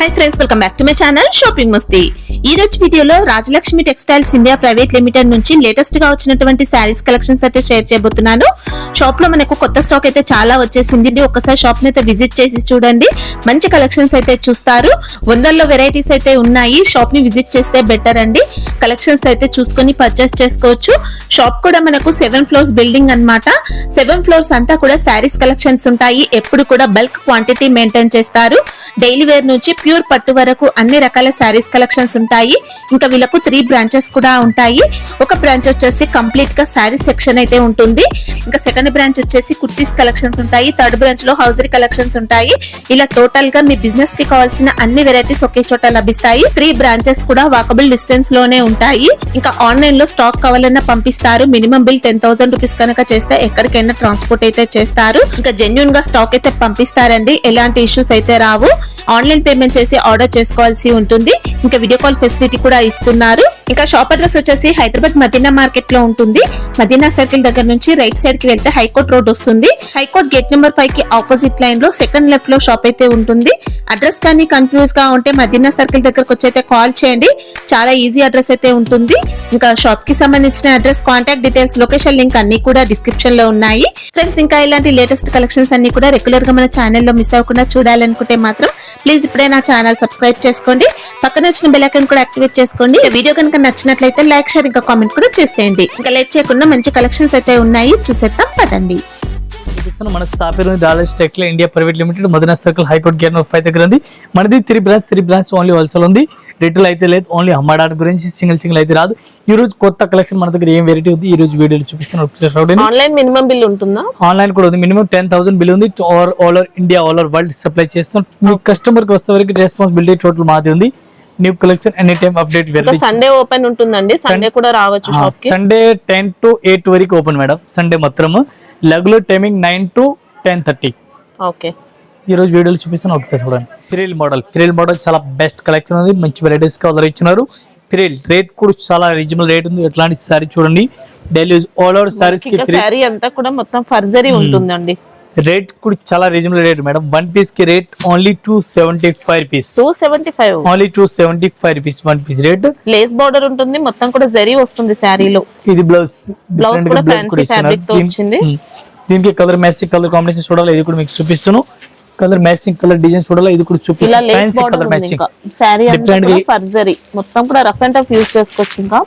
Hi friends, welcome back to my channel shopping మస్తీ. ఈ రోజు వీడియోలో Rajalakshmi textiles India private limited నుంచి లేటెస్ట్ గా వచ్చినటువంటి శారీస్ కలెక్షన్స్ అయితే షేర్ చేయబోతున్నాను. షాప్ లో మనకు కొత్త స్టాక్ అయితే చాలా వచ్చేసింది. ఒకసారి షాప్ ని అయితే విజిట్ చేసి చూడండి, మంచి కలెక్షన్స్ అయితే చూస్తారు. వందల్లో వెరైటీస్ అయితే ఉన్నాయి. షాప్ ని విజిట్ చేస్తే బెటర్ అండి. కలెక్షన్స్ అయితే చూసుకొని పర్చేస్ చేసుకోవచ్చు. షాప్ కూడా మనకు 7 floors బిల్డింగ్ అన్నమాట. 7 floors అంతా కూడా శారీస్ కలెక్షన్స్ ఉంటాయి. ఎప్పుడు కూడా బల్క్ క్వాంటిటీ మెయింటైన్ చేస్తారు. డైలీ వేర్ నుంచి ప్యూర్ పట్టు వరకు అన్ని రకాల శారీస్ కలెక్షన్స్ ఉంటాయి. ఇంకా వీళ్ళకు 3 బ్రాంచెస్ కూడా ఉంటాయి. ఒక బ్రాంచ్ వచ్చేసి కంప్లీట్ గా శారీస్ సెక్షన్ అయితే ఉంటుంది. ఇంకా సెకండ్ బ్రాంచ్ వచ్చేసి కుర్తీస్ కలెక్షన్స్ ఉంటాయి. థర్డ్ బ్రాంచ్ లో హౌజరీ కలెక్షన్స్ ఉంటాయి. ఇలా టోటల్ గా మీ బిజినెస్ కి కావాల్సిన అన్ని వెరైటీస్ ఒకే చోట లభిస్తాయి. 3 బ్రాంచెస్ కూడా వాకబుల్ డిస్టెన్స్ లోనే ఉంటాయి. ఇంకా ఆన్లైన్ లో స్టాక్ కావాలన్నా పంపిస్తారు. మినిమం బిల్ 10,000 రూపీస్ కనుక చేస్తే ఎక్కడికైనా ట్రాన్స్పోర్ట్ అయితే చేస్తారు. ఇంకా జెన్యూన్ గా స్టాక్ అయితే పంపిస్తారండి. ఎలాంటి ఇష్యూస్ అయితే రావు. ఆన్లైన్ పేమెంట్ చేసి ఆర్డర్ చేసుకోవాల్సి ఉంటుంది. ఇంకా వీడియో కాల్ ఫెసిలిటీ కూడా ఇస్తున్నారు. ఇంకా షాప్ అడ్రస్ వచ్చేసి హైదరాబాద్ మదీనా మార్కెట్ లో ఉంటుంది. మదీనా సర్కిల్ దగ్గర నుంచి రైట్ సైడ్ కి వెళ్తే హైకోర్ట్ రోడ్ వస్తుంది. హైకోర్ట్ గేట్ నెంబర్ 5 కి ఆపోజిట్ లైన్ లో సెకండ్ లెఫ్ట్ లో షాప్ అయితే ఉంటుంది. అడ్రస్ కానీ కన్ఫ్యూజ్ గా ఉంటే మదీనా సర్కిల్ దగ్గరకు వచ్చి అయితే కాల్ చేయండి. చాలా ఈజీ అడ్రస్ అయితే ఉంటుంది. ఇంకా షాప్ కి సంబంధించిన address, contact details, location link అన్ని కూడా డిస్క్రిప్షన్ లో ఉన్నాయి. ఫ్రెండ్స్, ఇంకా ఇలాంటి లేటెస్ట్ కలెక్షన్స్ అన్ని కూడా రెగ్యులర్ గా మన ఛానల్లో మిస్ అవ్వకుండా చూడాలనుకుంటే మాత్రం ప్లీజ్ ఇప్పుడే నా ఛానల్ సబ్స్క్రైబ్ చేసుకోండి. పక్కన వచ్చిన బెల్ ఐకాన్ కూడా యాక్టివేట్ చేసుకోండి. వీడియో కనుక నచ్చినట్లయితే లైక్, షేర్, ఇంకా కామెంట్ కూడా చేసేయండి. ఇంకా లేట్ చేయకుండా మంచి కలెక్షన్స్ అయితే ఉన్నాయి, చూసేద్దాం పదండి. మన shop textile India private limited Madina circle high court gate number 5 దగ్గర ఉంది. మనది 3 బ్రాంచ్ ఓన్లీ హోల్సేల్ ఉంది. రిటైల్ అయితే లేదు, ఓన్లీ అమ్మడానికి గురించి సింగిల్ అయితే రాదు. ఈ రోజు కొత్త కలెక్షన్ మన దగ్గర ఏం వెరైటీ ఉంది ఈ రోజు వీడియోలో చూపిస్తాను. ఆన్లైన్ మినిమం బిల్ ఉంటుందా? ఆన్లైన్ కూడా ఉంది. మినిమం 10,000 బిల్ ఉంది. All over India, all over world supply చేస్తాం. మీ కస్టమర్ కి వస్తే వరకు రెస్పాన్సిబిలిటీ టోటల్ మాది ఉంది. New collection any time update. Sunday open ఉంటుందండి, సండే కూడా రావచ్చు షాప్ కి. సండే 10 to 8 వరకు ఓపెన్ మేడం. సండే మాత్రం రెగ్యులర్ టైమింగ్ 9 to 10:30. ఓకే, ఈ రోజు వీడియోలో చూపిస్తాను, ఒకసారి చూడండి. ఫిరేల్ మోడల్ చాలా బెస్ట్ కలెక్షన్ ఉంది. మంచి వెరైటీస్ కి ఆర్డర్ ఇచ్చినారు. ఫిరేల్ రేట్ కూడా చాలా రీజనబుల్ రేట్ ఉంది. ఎట్లాంటి సారీ చూడండి, daily use all over saris కి సారీ అంతా కూడా మొత్తం ఫర్జరీ ఉంటుందండి. రేట్ కూడా చాలా రీజనబుల్ రేట్ మేడం. 1 piece కి rate only 275 rupees. 275 only 275 rupees 1 piece rate. Lace border ఉంటుంది, మొత్తం కూడా జరీ వస్తుంది సారీలో. ఇది బ్లౌజ్ కూడా ఫ్యాన్సీ ఫ్యాబ్రిక్ తో వచ్చింది. దీనికి కలర్ మ్యాచింగ్, కలర్ కాంబినేషన్ చూడాలి. ఇది కూడా మీకు చూపిస్తాను. కలర్ మ్యాచింగ్, కలర్ డిజైన్ చూడాలి. ఇది కూడా చూపిస్తాను. ఫ్యాన్సీ కలర్ మ్యాచింగ్ సారీ అంతా ఫర్జరీ, మొత్తం కూడా రఫ్ అండ్ టఫ్ యూజ్ చేసుకోవచ్చు. ఇంకా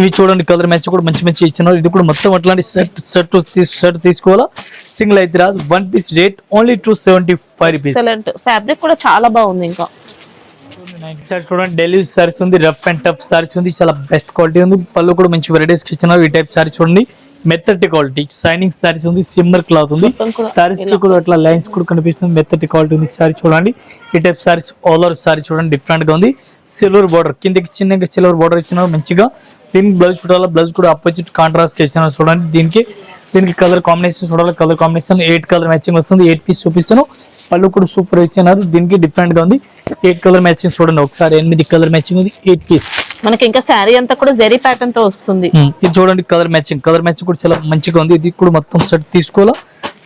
ఇవి చూడండి, కలర్ మ్యాచ్ కూడా మంచి ఇచ్చినారు. ఇది కూడా మొత్తం అట్లాంటి సెట్ తీసుకోవాలా, సింగిల్ అయితే రాదు. 1 piece rate only 275 rupees. Fabric కూడా చాలా బాగుంది. ఇంకా చూడండి, డైలీ సారీస్ ఉంది, రఫ్ అండ్ టఫ్ సారీస్ ఉంది, చాలా బెస్ట్ క్వాలిటీ ఉంది. పళ్ళు కూడా మంచి వెరైటీస్ ఇచ్చినారు. ఈ టైప్ సారీ చూడండి, మెత్తటి క్వాలిటీ షైనింగ్ సారీస్ ఉంది. సిమ్మర్ క్లాత్ ఉంది. సారీస్ కి కూడా అట్లా లైన్స్ కూడా కనిపిస్తుంది. మెత్తటి క్వాలిటీ ఉంది సారీ చూడండి. ఈ type saris all over sorry చూడండి, డిఫరెంట్ గా ఉంది. సిల్వర్ బార్డర్ కిందకి చిన్నగా సిల్వర్ బార్డర్ ఇచ్చినారు మంచిగా. దీనికి బ్లౌజ్ చూడాలి, బ్లౌజ్ కూడా ఆపోజిట్ కాంట్రాస్ట్ ఇచ్చినారు చూడండి. దీనికి కలర్ కాంబినేషన్ చూడాలి. కలర్ కాంబినేషన్ 8 కలర్ మ్యాచింగ్ వస్తుంది. 8 piece చూపిస్తాను. పళ్ళు కూడా సూపర్ ఇచ్చినారు. దీనికి డిఫరెంట్ గా ఉంది. 8 కలర్ మ్యాచింగ్ చూడండి ఒకసారి. 8 కలర్ మ్యాచింగ్ ఉంది. 8 piece. మనకి ఇంకా శారీ అంతా కూడా జరీ ప్యాటర్న్ తో వస్తుంది. ఇది చూడండి, కలర్ మ్యాచింగ్ కూడా చాలా మంచిగా ఉంది. ఇది కూడా మొత్తం సెట్ తీసుకోవాలా,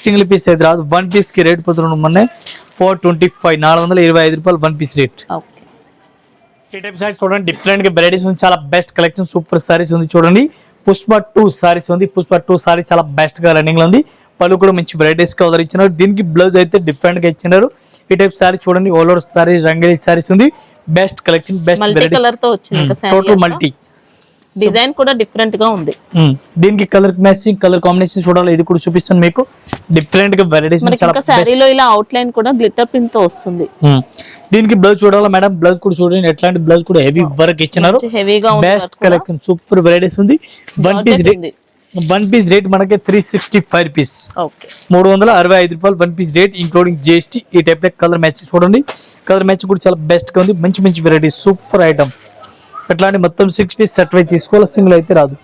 సింగిల్ పీస్ అయితే రాదు. 1 piece కి రేట్ పోతున్నాం మొన్న 425, 425 రూపాయలు 1 piece రేట్. ఈ టైప్ సారీస్ చూడండి, డిఫరెంట్ గా వెరైటీస్ ఉంది. చాలా బెస్ట్ కలెక్షన్, సూపర్ సారీస్ ఉంది చూడండి. పుష్ప 2 సారీస్ ఉంది. పుష్ప 2 సారీ చాలా బెస్ట్ గా రన్నింగ్ లో ఉంది. పళ్ళు కూడా మంచి వెరైటీస్ గా ఆర్డర్ ఇచ్చినారు. దీనికి బ్లౌజ్ అయితే డిఫరెంట్ గా ఇచ్చినారు. ఈ టైప్ సారీ చూడండి, ఆల్ ఓవర్ సారీస్, రంగేలి సారీస్ ఉంది. బెస్ట్ కలెక్షన్, బెస్ట్ కలర్ తో వచ్చింది. టోటల్ మల్టీ డిజైన్ కూడా డిఫరెంట్ గా ఉంది. దీనికి కలర్ మ్యాచింగ్, కలర్ కాంబినేషన్ చూడాలి. ఇది కూడా చూపిస్తాను మీకు. డిఫరెంట్ గా వెరైటీస్ చాలా సారీలో ఇలా అవుట్ లైన్ కూడా గ్లిటర్ ప్రింట్ తో వస్తుంది. దీనికి బ్లౌజ్ చూడాలి మేడం. బ్లౌజ్ కూడా చూడండి, ఎట్లాంటి బ్లౌజ్ కూడా హెవీ వర్క్ ఇచ్చినారు. బెస్ట్ కలెక్షన్, సూపర్ వెరైటీస్ ఉంది. 1 piece రేట్ మనకి 365 rupees. 365 రూపాయలు 1 piece రేట్, ఇంక్లూడింగ్ GST. ఈ టైప్ కలర్ మ్యాచ్ చూడండి. కలర్ మ్యాచ్ కూడా చాలా బెస్ట్ గా ఉంది. మంచి వెరైటీస్, సూపర్ ఐటమ్. అట్లాంటి మొత్తం 6 piece సెట్ అయితే తీసుకోవాలి, సింగిల్ అయితే రాదు.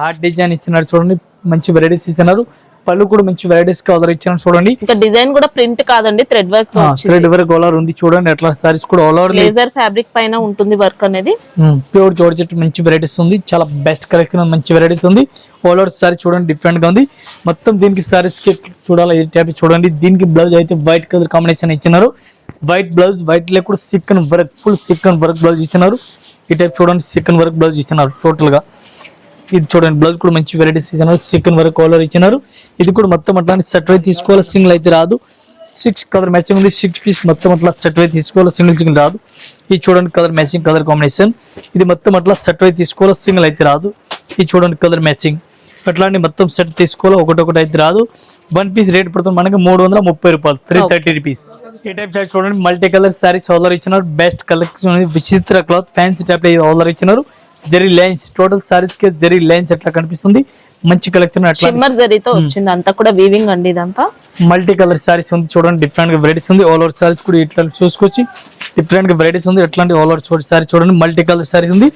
హార్ట్ డిజైన్ ఇచ్చినారు చూడండి, మంచి వెరైటీస్ ఇచ్చినారు. పళ్ళు కూడా మంచి వెరైటీస్ కలర్ ఇచ్చాను చూడండి. ఇంకా డిజైన్ కూడా ప్రింట్ కాదండి, థ్రెడ్ వర్క్ తో వచ్చింది. థ్రెడ్ వర్క్ కలర్ ఉంది చూడండి. అట్లా సారీస్ కూడా ఆల్ ఓవర్ లేజర్ ఫ్యాబ్రిక్ పైన ఉంటుంది వర్క్ అనేది. ప్యూర్ జార్జెట్ మంచి వెరైటీస్ ఉంది. చాలా బెస్ట్ కలెక్షన్ మంచి వెరైటీస్ ఉంది. ఆల్ ఓవర్ సారీ చూడండి డిఫరెంట్ గా ఉంది. మొత్తం దీనికి సారీస్ కి చూడాలి ఈ టైప్ చూడండి. దీనికి బ్లౌజ్ అయితే వైట్ కలర్ కాంబినేషన్ ఇచ్చినారు. వైట్ బ్లౌజ్, వైట్ లో కూడా సిక్కన్ వర్క్, ఫుల్ సిక్కన్ వర్క్ బ్లౌజ్ ఇచ్చినారు. ఈ టైప్ చూడండి సిక్కన్ వర్క్ బ్లౌజ్ ఇచ్చినారు టోటల్ గా. ఇది చూడండి బ్లౌజ్ కూడా మంచి వెరైటీస్ ఇచ్చినారు. చికెన్ వర్క్ కలర్ ఇచ్చినారు. ఇది కూడా మొత్తం అట్లాంటి సెట్ వై తీసుకోవాలి, సింగిల్ అయితే రాదు. 6 కలర్ మ్యాచింగ్ ఉంది. 6 పీస్ మొత్తం అట్లా సెట్ వై తీసుకోవాలి, సింగిల్ రాదు. ఇది చూడండి కలర్ మ్యాచింగ్, కలర్ కాంబినేషన్. ఇది మొత్తం అట్లా సెట్ వై తీసుకోవాలి, సింగిల్ అయితే రాదు. ఇది చూడండి కలర్ మ్యాచింగ్. అట్లాంటి మొత్తం సెట్ తీసుకోవాలి, ఒకటొకటి అయితే రాదు. 1 పీస్ రేట్ పడుతుంది మనకి 330 రూపాయలు, 330 రూపీస్. ఈ టైప్ సారీ చూడండి మల్టీ కలర్ సారీస్ ఆర్డర్ ఇచ్చినారు. బెస్ట్ కలెక్షన్ విచిత్ర క్లాత్ ఫ్యాన్సీ టైప్ ఆర్డర్ ఇచ్చినారు. జరీ లైన్స్, టోటల్ సారీస్ కి జరీ లైన్స్ అట్లా కనిపిస్తుంది. మంచి కలెక్షన్ అట్లా షిమ్మర్ జరీతో వచ్చింది. అంతా కూడా వీవింగ్ అండి. ఇదంతా మల్టీ కలర్ సారీస్ ఉంది చూడండి. డిఫరెంట్ గా వెరైటీస్ ఉంది. ఆల్ ఓవర్ సారీస్ కూడా ఇట్లా చూసుకోవచ్చు. డిఫరెంట్ గా వెరైటీస్ ఉంది. ఎట్లాంటి ఆల్ ఓవర్ సారీ చూడండి. మల్టీ కలర్ సారీస్ ఉంది.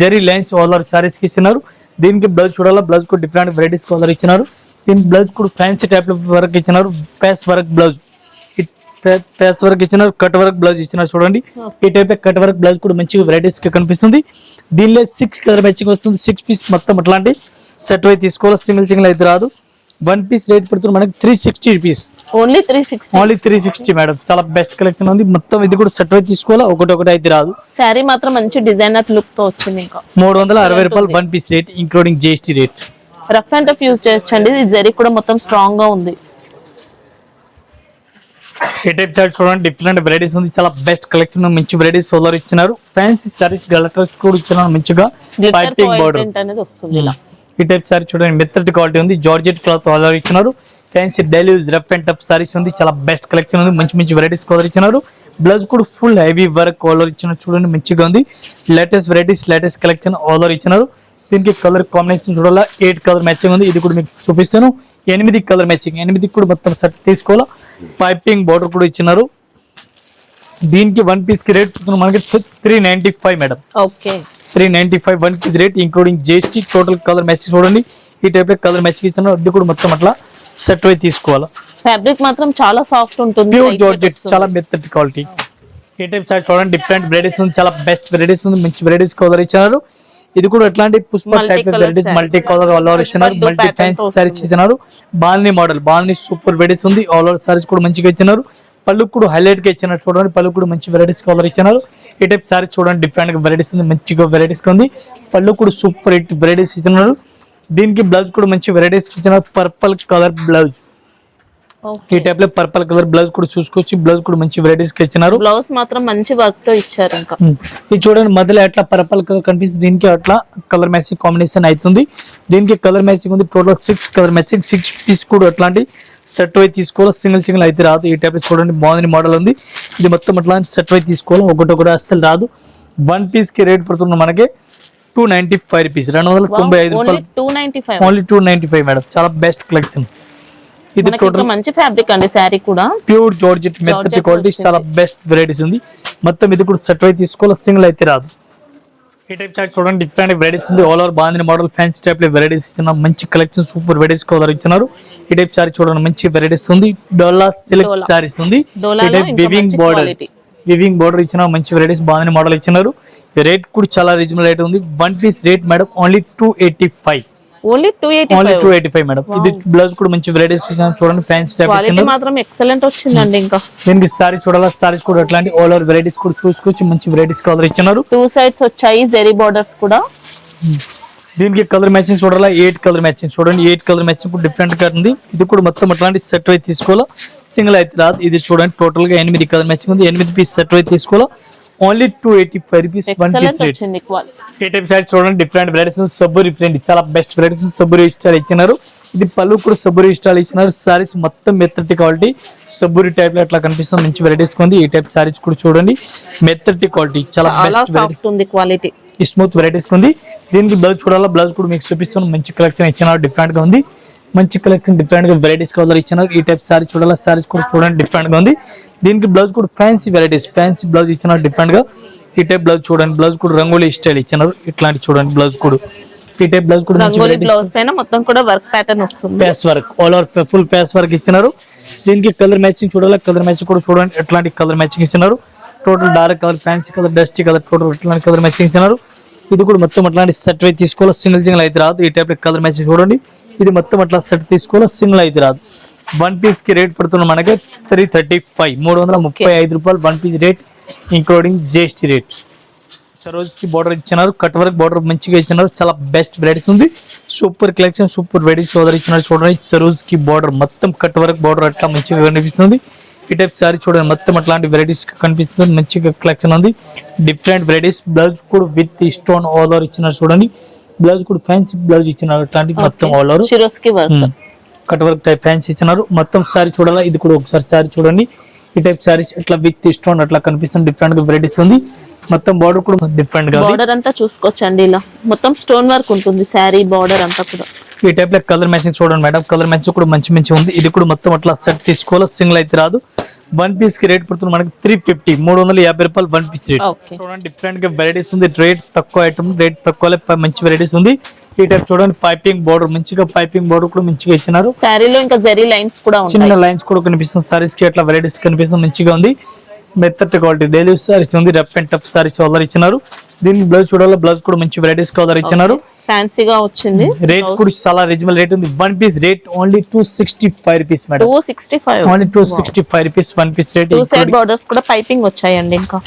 Zari lines all over saris కి ఇచ్చినారు. దీనికి బ్లౌజ్ చూడాలా, బ్లౌజ్ కూడా డిఫరెంట్ వెరైటీస్ కలర్ ఇచ్చినారు. దీనికి బ్లౌజ్ కూడా ఫ్యాన్సీ టైప్ వర్క్ ఇచ్చినారు. ప్యాస్ వర్క్ బ్లౌజ్, ప్యాస్ వర్క్ ఇచ్చినారు. కట్ వర్క్ బ్లౌజ్ ఇచ్చినారు చూడండి. ఈ టైప్ కట్ వర్క్ బ్లౌజ్ కూడా మంచిగా వెరైటీస్ గా కనిపిస్తుంది. దీనిలో 6 కలర్ మ్యాచింగ్ వస్తుంది. 6 పీస్ మొత్తం అట్లాంటి సెట్ వై తీసుకోవాలి, సింగిల్ అయితే రాదు. 1 పీస్ రేట్ పడుతుంది మనకి 360 రూపీస్. Only 360 madam. చాలా బెస్ట్ కలెక్షన్ ఉంది. మొత్తం ఇది కూడా సెట్ వై తీసుకోవాలి, ఒకటి అయితే రాదు. శారీ మాత్రం మంచి డిజైనర్ లుక్ తో వచ్చింది. ఇంకా 360 రూపాయలు 1 piece rate, including GST rate. Rough and tough use చేయొచ్చండి. ఇది జరీ కూడా మొత్తం స్ట్రాంగ్ గా ఉంది. ఈ టైప్ చార్ట్ చూడండి. డిఫరెంట్ వెరైటీస్ ఉంది. చాలా బెస్ట్ కలెక్షన్, మంచి వెరైటీస్ సోలార్ ఇచ్చినారు. ఫ్యాన్సీ సారీస్ గలటర్స్ కూడా ఇచ్చినారు. మంచిగా పైపింగ్ బోర్డర్ అనేది వస్తుంది. ఈ టైప్ సారీ చూడండి. మెత్తటి క్వాలిటీ ఉంది. జార్జెట్ క్లాత్ ఆర్డర్ ఇచ్చినారు. Fancy daily use rough and tough saris ఉంది. చాలా బెస్ట్ కలెక్షన్ ఉంది. మంచి వెరైటీస్ కలర్ ఇచ్చినారు. బ్లౌజ్ కూడా ఫుల్ హెవీ వర్క్ కలర్ ఇచ్చినారు చూడండి. మంచిగా ఉంది. Latest varieties, latest collection order ఇచ్చినారు. దీనికి కలర్ కాంబినేషన్ చూడాలా. 8 కలర్ మ్యాచింగ్ ఉంది. ఇది కూడా మీకు చూపిస్తాను. 8 కలర్ మ్యాచింగ్. 8 కూడా మొత్తం సెట్ తీసుకోవాలా. పైపింగ్ బోర్డర్ కూడా ఇచ్చినారు. దీనికి 1 పీస్ కి రేట్ మనకి 395 madam. Okay, 395 1 piece rate, including GST. Total colour matching చూడండి. ఈ టైప్ లో కలర్ మ్యాచింగ్ ఇచ్చినారు. అది కూడా మొత్తం అట్లా సెట్ వై తీసుకోవాలా. ఫ్యాబ్రిక్ మాత్రం చాలా సాఫ్ట్ ఉంటుంది. ప్యూర్ జార్జెట్, చాలా మెత్తటి క్వాలిటీ. ఈ టైప్ సారీ చూడండి. డిఫరెంట్ వెరైటీస్ ఉంది. చాలా బెస్ట్ వెరైటీస్ ఉంది. మంచి వెరైటీస్ కలర్ ఇచ్చినారు. ఇది కూడా ఎట్లాంటి Pushpa type varieties, multi colour all over ఇచ్చినారు. మల్టీ ఫ్యాన్సీ సారీస్ ఇచ్చినారు. బాల్ని మోడల్, బాల్ని సూపర్ వెరైటీస్ ఉంది. ఆల్ ఓవర్ సారీస్ కూడా మంచిగా ఇచ్చినారు. పళ్ళు కూడా హైలైట్ గా ఇచ్చినారు చూడండి. పళ్ళు కూడా మంచి వెరైటీస్ కలర్ ఇచ్చినారు. ఈ టైప్ సారీస్ చూడండి. డిఫరెంట్ గా వెరైటీస్ ఉంది. మంచిగా వెరైటీస్ ఉంది. పళ్ళు కూడా సూపర్ హిట్ వెరైటీస్ ఇచ్చినారు. దీనికి బ్లౌజ్ కూడా మంచి వెరైటీస్ ఇచ్చినారు. Purple colour blouse. ఈ టైప్ లో పర్పుల్ కలర్ బ్లౌజ్ కూడా చూసుకోవచ్చు. బ్లౌజ్ కూడా మంచి వెరైటీస్ ఇచ్చినారు. బ్లౌజ్ మాత్రం మంచి వర్క్ తో ఇచ్చారు. ఇంకా ఇది చూడండి. మొదలు ఎట్లా పర్పుల్ కలర్ కనిపిస్తుంది. దీనికి అట్లా కలర్ మ్యాచింగ్ కాంబినేషన్ అవుతుంది. దీనికి కలర్ మ్యాచింగ్ ఉంది. Total 6 colour matching. 6 పీస్ కూడా అట్లాంటి సెట్ వై తీసుకోవాలి, సింగిల్ అయితే రాదు. ఈ టైప్ చూడండి. బాగుంది మోడల్ ఉంది. ఇది మొత్తం అట్లా సెట్ వై తీసుకోవాలి, ఒకటి అస్సలు రాదు. 1 పీస్ కి రేట్ పడుతుంది మనకి 295 రూపీస్, 295 రూపాయలు. Only 295 madam. చాలా బెస్ట్ కలెక్షన్. ఇది టోటల్ మంచి ఫ్యాబ్రిక్ అండి. శారీ కూడా ప్యూర్ జార్జెట్ మెత్తటి క్వాలిటీ. చాలా బెస్ట్ వెరైటీస్ ఉంది. మొత్తం ఇది కూడా సెట్ వై తీసుకోవాలి, సింగిల్ అయితే రాదు. ఈ టైప్ చార్ట్ చూడండి. డిఫరెంట్ వెరైటీస్ ఉంది. All over bandhani model fancy type లో వెరైటీస్ ఇస్తున్నారు. మంచి కలెక్షన్, సూపర్ వెరైటీస్ కలర్ ఇచ్చినారు. ఈ టైప్ సారీ చూడండి. మంచి వెరైటీస్ ఉంది. డోలా సిల్క్ సారీస్ ఉంది. ఈ టైప్ వివింగ్ బోర్డర్ ఇచ్చినారు. మంచి వెరైటీస్ బాందిని మోడల్ ఇచ్చినారు. రేట్ కూడా చాలా రీజనబుల్ రేట్ ఉంది. 1 piece rate madam only 285. Only 285 madam. ఇది బ్లౌజ్ కూడా మంచి వెరైటీస్ చూడండి. ఫ్యాన్సీ టైప్ క్వాలిటీ మాత్రం ఎక్సలెంట్ వచ్చిందండి. ఇంకా దీనికి సారీ చూడాలా. సారీస్ కూడా అట్లాంటి ఆల్ ఓవర్ వెరైటీస్ కూడా చూసుకోవచ్చు. మంచి వెరైటీస్ కలర్ ఇచ్చినారు. 2 సైడ్స్ వచ్చాయి జెరీ బోర్డర్స్ కూడా. దీనికి కలర్ మ్యాచింగ్ చూడాలా. 8 కలర్ మ్యాచింగ్ చూడండి. 8 కలర్ మ్యాచింగ్ కూడా డిఫరెంట్ గా ఉంది. ఇది కూడా మొత్తం అట్లాంటి సెట్ వై తీసుకోవాలా, సింగిల్ అయితే రాదు. ఇది చూడండి. టోటల్ గా 8 కలర్ మ్యాచింగ్ ఉంది. 8 పీస్ సెట్ వై తీసుకోవాలా. Only 285 rupees 1 piece rate. ఈ టైప్ సారీ చూడండి. Different varieties. సబ్బురి ప్రింట్, చాలా బెస్ట్ వెరైటీస్. సబ్బురి స్టైల్ ఇచ్చినారు. ఇది పళ్ళు కూడా సబ్బురి స్టైల్ ఇచ్చినారు. సారీస్ మొత్తం మెత్తటి క్వాలిటీ. సబ్బురి టైప్ లో అట్లా కనిపిస్తుంది. మంచి వెరైటీస్ ఉంది. ఈ టైప్ సారీస్ కూడా చూడండి. మెత్తటి క్వాలిటీ, చాలా బెస్ట్ ఉంది క్వాలిటీ. స్మూత్ వెరైటీస్ ఉంది. దీనికి బ్లౌజ్ చూడాలా. బ్లౌజ్ కూడా మీకు చూపిస్తాను. మంచి కలెక్షన్ ఇచ్చినారు. డిఫరెంట్ గా ఉంది. మంచి కలెక్షన్, డిఫరెంట్ గా వెరైటీస్ కలర్ ఇచ్చినారు. ఈ టైప్ సారీ చూడాలా. సారీస్ కూడా చూడండి. డిఫరెంట్ గా ఉంది. దీనికి బ్లౌజ్ కూడా ఫ్యాన్సీ వెరైటీస్, ఫ్యాన్సీ బ్లౌజ్ ఇచ్చినారు. డిఫరెంట్ గా ఈ టైప్ బ్లౌజ్ చూడండి. బ్లౌజ్ కూడా రంగోలీ స్టైల్ ఇచ్చినారు. ఇట్లాంటి చూడండి. బ్లౌజ్ కూడా ఈ టైప్ బ్లౌజ్ కూడా రంగోలీ బ్లౌజ్ పైన మొత్తం కూడా వర్క్ ప్యాటర్న్ వస్తుంది. Patch work all over full patch work ఇచ్చినారు. దీనికి కలర్ మ్యాచింగ్ చూడాలి, కలర్ మ్యాచింగ్ కూడా చూడండి ఎట్లాంటి కలర్ మ్యాచింగ్ ఇచ్చినారు. Total dark colour, fancy colour, dusty colour, total ఇట్లాంటి కలర్ మ్యాచింగ్ ఇచ్చినారు. ఇది కూడా మొత్తం అట్లాంటి సెట్ అయితే తీసుకోవాలి, సింగిల్ అయితే రాదు. ఈ టైప్ కలర్ మ్యాచింగ్ చూడండి, ఇది మొత్తం అట్లా సెట్ తీసుకోవాలి, సింగిల్ అయితే రాదు. వన్ పీస్ కి రేట్ పడుతుంది మనకి 335, 335 రూపాయలు one piece rate, including GST rate. సరోజ్కి బార్డర్ ఇచ్చినారు, కట్ వర్క్ బార్డర్ మంచిగా ఇచ్చినారు, చాలా బెస్ట్ వెరైటీస్ ఉంది. సూపర్ కలెక్షన్, సూపర్ వెరైటీస్ సోదరు ఇచ్చినారు. చూడండి సరోజ్కి బార్డర్ మొత్తం కట్ వర్క్ బార్డర్ అట్లా మంచిగా కనిపిస్తుంది. ఈ టైప్ సారీ చూడండి మొత్తం అట్లాంటి వెరైటీస్ కనిపిస్తుంది, మంచిగా కలెక్షన్ ఉంది. Different varieties. బ్లౌజ్ కూడా విత్ స్టోన్ ఆల్ ఓవర్ ఇచ్చినారు. చూడండి బ్లౌజ్ కూడా ఫ్యాన్సీ బ్లౌజ్ ఇచ్చినారు, అట్లాంటి మొత్తం all over cut work type fancy ఇచ్చినారు. మొత్తం సారీ చూడాలా, ఇది కూడా ఒకసారి సారీ చూడండి. ఈ టైప్ సారీస్ ఇట్లా విత్ స్టోన్ అట్లా కనిపిస్తుంది, డిఫరెంట్ గా వెరైటీస్ ఉంది. మొత్తం బార్డర్ కూడా డిఫరెంట్ గా బార్డర్ అంతా చూసుకోవచ్చండి, ఇలా మొత్తం స్టోన్ వర్క్ ఉంటుంది సారీ బార్డర్ అంతా కూడా. ఈ టైప్ లో కలర్ మ్యాచింగ్ చూడండి మేడం, కలర్ మ్యాచింగ్ కూడా మంచి ఉంది. ఇది కూడా మొత్తం అట్లా సెట్ తీసుకోవాలి, సింగిల్ అయితే రాదు. వన్ పీస్ కి రేట్ పడుతుంది మనకి 350, 350 రూపాయలు వన్ పీస్ రేట్. చూడండి డిఫరెంట్ గా వెరైటీస్ ఉంది, రేట్ తక్కువ ఐటమ్, రేట్ తక్కువ మంచి వెరైటీస్ ఉంది. ఈ టైప్ చూడండి పైపింగ్ బార్డర్, మంచిగా పైపింగ్ బార్డర్ కూడా మంచిగా ఇచ్చినారు. సారీలో ఇంకా జరీ లైన్స్ కూడా ఉంటాయి, చిన్న లైన్స్ కూడా కనిపిస్తుంది. సారీస్ కి అట్లా వెరైటీస్ కనిపిస్తుంది, మంచిగా ఉంది. మెత్తటి క్వాలిటీ డైలీ సారీస్ ఉంది, rough and tough saris order ఇచ్చినారు. దీనికి బ్లౌజ్ చూడాలి, బ్లౌజ్ కూడా మంచి వెరైటీస్ ఆర్డర్ ఇచ్చినారు. ఫ్యాన్సీగా వచ్చింది. రేట్ కూడా చాలా రీజనబుల్ రేట్ ఉంది. One piece rate only 265 rupees madam, 265 only 265 rupees one piece rate. Two side borders కూడా పైపింగ్ వచ్చాయండి. ఇంకా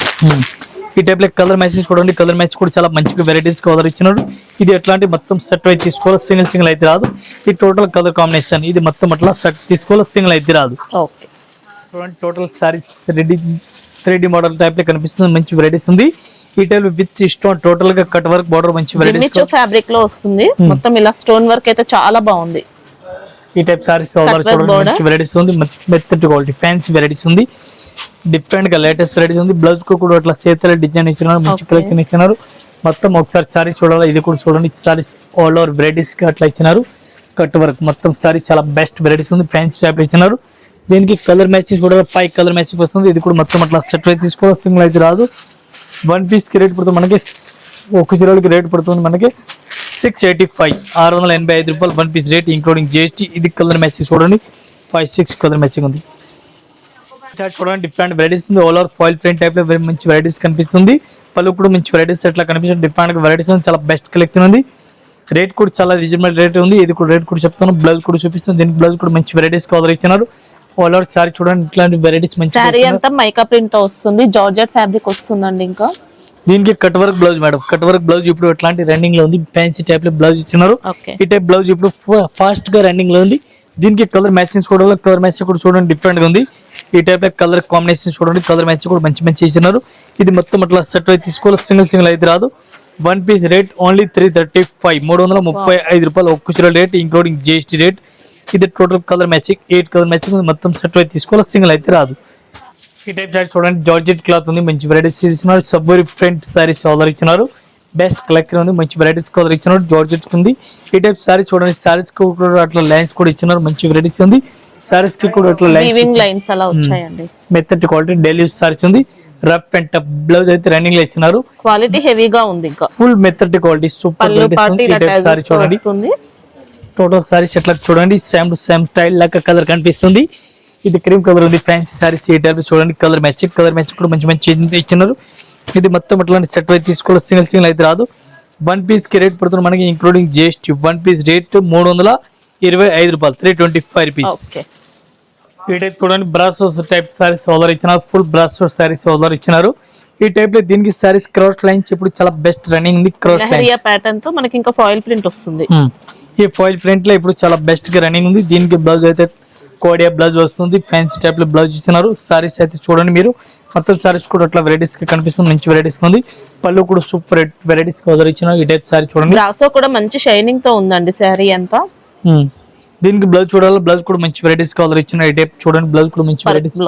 ఈ టైప్ లో కలర్ మ్యాచింగ్ చూడండి, కలర్ మ్యాచ్ కూడా చాలా మంచిగా వెరైటీస్ ఆర్డర్ ఇచ్చినారు. ఇది ఎట్లాంటి మొత్తం సెట్ అయితే తీసుకోవాలి, సింగిల్ అయితే రాదు. ఇది టోటల్ కలర్ కాంబినేషన్, ఇది మొత్తం అట్లా సెట్ తీసుకోవాలి, సింగిల్ అయితే రాదు. చూడండి total saris 3D model type లో కనిపిస్తుంది, మంచి వెరైటీస్ ఉంది. ఈ టైప్ విత్ స్టోన్ టోటల్ గా కట్ వర్క్ బార్డర్ మంచి వెరైటీస్ ఫ్యాబ్రిక్ లో వస్తుంది. మొత్తం ఇలా స్టోన్ వర్క్ అయితే చాలా బాగుంది. ఈ టైప్ సారీస్ మంచి వెరైటీస్ ఉంది, మెత్తటి క్వాలిటీ ఫ్యాన్సీ వెరైటీస్ ఉంది. డిఫరెంట్ గా లేటెస్ట్ వెరైటీస్ ఉంది. బ్లౌజ్ కూడా అట్లా చేతుల డిజైన్ ఇచ్చినారు, మంచి కలెక్షన్ ఇచ్చినారు. మొత్తం ఒకసారి సారీ చూడాలి, ఇది కూడా చూడండి. సారీస్ ఆల్ ఓవర్ వెరైటీస్ అట్లా ఇచ్చినారు, కట్ వర్క్ మొత్తం సారీ చాలా బెస్ట్ వెరైటీస్ ఉంది, ఫ్యాన్సీ టైప్ ఇచ్చినారు. దీనికి కలర్ మ్యాచింగ్ కూడా 5 కలర్ మ్యాచింగ్ వస్తుంది. ఇది కూడా మొత్తం అట్లా సెట్ అయితే తీసుకోవాలి, సింగిల్ అయితే రాదు. వన్ పీస్ కి రేట్ పడుతుంది మనకి, ఒక చీరలకి రేట్ పడుతుంది మనకి 685, 685 రూపాయలు one piece rate, including GST. ఇది కలర్ మ్యాచింగ్ చూడండి, 5-6 కలర్ మ్యాచింగ్ ఉంది. చూడండి డిఫరెంట్ వెరైటీస్ ఉంది, all over foil print type లో మంచి వెరైటీస్ కనిపిస్తుంది. పళ్ళు కూడా మంచి వెరైటీస్ అట్లా కనిపిస్తుంది, డిఫరెంట్ వెరైటీస్ ఉంది, చాలా బెస్ట్ కలెక్షన్ ఉంది. రేట్ కూడా చాలా రీజనబుల్ రేట్ ఉంది. ఇది కూడా రేట్ కూడా చెప్తాను. బ్లౌజ్ కూడా చూపిస్తుంది, దీనికి బ్లౌజ్ కూడా మంచి వెరైటీస్ ఆర్డర్ ఇచ్చినారు. ఆల్ ఓవర్ సారీ చూడండి, ఇట్లాంటి వెరైటీస్ మంచి సారీ అంతా మైకా ప్రింట్ తో వస్తుంది, జార్జెట్ ఫ్యాబ్రిక్ వస్తుందండి. ఇంకా దీనికి cut work blouse madam, cut work blouse ఇప్పుడు ఎట్లాంటి రన్నింగ్ లో ఉంది, ఫ్యాన్సీ టైప్ లో బ్లౌజ్ ఇచ్చినారు. ఈ టైప్ బ్లౌజ్ ఇప్పుడు ఫాస్ట్ గా రన్నింగ్ లో ఉంది. దీనికి కలర్ మ్యాచింగ్ చూడాలి, కలర్ మ్యాచింగ్ కూడా చూడండి డిఫరెంట్ గా ఉంది. ఈ టైప్ లో కలర్ కాంబినేషన్ చూడండి, కలర్ మ్యాచింగ్ కూడా మంచి ఇచ్చినారు. ఇది మొత్తం అట్లా సెట్ అయితే తీసుకోవాలి, సింగిల్ అయితే రాదు. వన్ పీస్ రేట్ ఓన్లీ 335, 335 రూపాయలు ఒక్క చీర రేట్, ఇంక్లూడింగ్ జిఎస్టీ రేట్. ఇది total colour matching 8 colour matching మొత్తం సెట్ అయితే తీసుకోవాలి, సింగిల్ అయితే రాదు. ఈ టైప్ సారీస్ చూడండి, జార్జెట్ క్లాత్ ఉంది, మంచి వెరైటీస్ ఇచ్చినారు. సబ్బూరి ప్రింట్ సారీస్ ఆర్డర్ ఇచ్చినారు, బెస్ట్ కలెక్షన్ ఉంది, మంచి వెరైటీస్ కలర్ ఇచ్చినారు. జార్జెట్ ఉంది. ఈ టైప్ సారీస్ చూడండి, సారీస్ కూడా అట్లా లైన్స్ కూడా ఇచ్చినారు, మంచి వెరైటీస్ ఉంది. సారీస్ కి కూడా అట్లా లైన్స్ అలా వచ్చాయండి. మెత్తటి క్వాలిటీ డైలీ యూస్ సారీస్ ఉంది. రఫ్ అండ్ టఫ్ బ్లౌజ్ అయితే రన్నింగ్ లో ఇచ్చినారు, క్వాలిటీ హెవీగా ఉంది. ఇంకా ఫుల్ మెత్తటి క్వాలిటీ సూపర్ సారీ చూడండి. టోటల్ సారీస్ ఎట్లా చూడండి, సేమ్ టు సేమ్ స్టైల్ లాగా కలర్ కనిపిస్తుంది. ఇది క్రీమ్ కలర్ ఉంది, ఫ్యాన్సీ సారీస్. ఈ టైప్ చూడండి, కలర్ మ్యాచింగ్ కూడా మంచి ఇచ్చినారు. ఇది మొత్తం అట్లాంటి సెట్ అయితే తీసుకోవాలి, సింగిల్ అయితే రాదు. వన్ పీస్ కి రేట్ పడుతుంది మనకి, including GST. One piece rate 325 రూపాయలు, 325 రూపీస్. ఈ టైప్ చూడండి, బ్రాసోస్ టైప్ సారీస్ ఆర్డర్ ఇచ్చినారు, ఫుల్ బ్రాసోస్ సారీస్ ఆర్డర్ ఇచ్చినారు. ఈ టైప్ లో దీనికి సారీస్ క్రాస్ లైన్స్ ఇప్పుడు చాలా బెస్ట్ రన్నింగ్ ఉంది. క్రాస్ లైన్స్ ప్యాటర్న్ తో మనకి ఇంకా ఫాయిల్ ప్రింట్ వస్తుంది. ఈ ఫాయిల్ ప్రింట్ లో ఇప్పుడు చాలా బెస్ట్ గా రన్నింగ్ ఉంది. దీనికి బ్లౌజ్ అయితే కోడియా బ్లౌజ్ వస్తుంది, ఫ్యాన్సీ టైప్ లో బ్లౌజ్ ఇచ్చినారు. సారీస్ అయితే చూడండి మీరు, మొత్తం సారీస్ కూడా అట్లా వెరైటీస్ గా కనిపిస్తుంది, మంచి వెరైటీస్ ఉంది. పళ్ళు కూడా సూపర్ వెరైటీస్ ఆర్డర్ ఇచ్చినారు. ఈ టైప్ సారీ చూడండి, బ్రాసో కూడా మంచి షైనింగ్ తో ఉందండి సారీ అంతా. దీనికి బ్లౌజ్ చూడాలి, బ్లౌజ్ కూడా మంచి వెరైటీస్ ఆర్డర్ ఇచ్చినారు. ఈ టైప్ చూడండి, బ్లౌజ్ కూడా మంచి వెరైటీస్,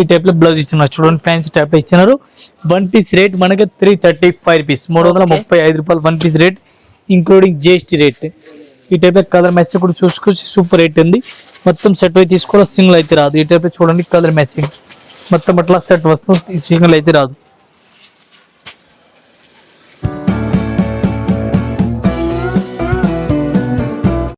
ఈ టైప్ లో బ్లౌజ్ ఇచ్చినారు. చూడండి ఫ్యాన్సీ టైప్ లో ఇచ్చినారు. వన్ పీస్ రేట్ మనకి 335 రూపీస్, 335 రూపాయలు one piece rate, including GST rate. ఈ టైప్ కలర్ మ్యాచింగ్ కూడా చూసుకొచ్చి సూపర్ రేట్ ఉంది. మొత్తం సెట్ అయితే తీసుకోవాలి, సింగిల్ అయితే రాదు. ఈ టైప్ చూడండి, కలర్ మ్యాచింగ్ మొత్తం అట్లా సెట్ వస్తుంది, సింగిల్ అయితే రాదు.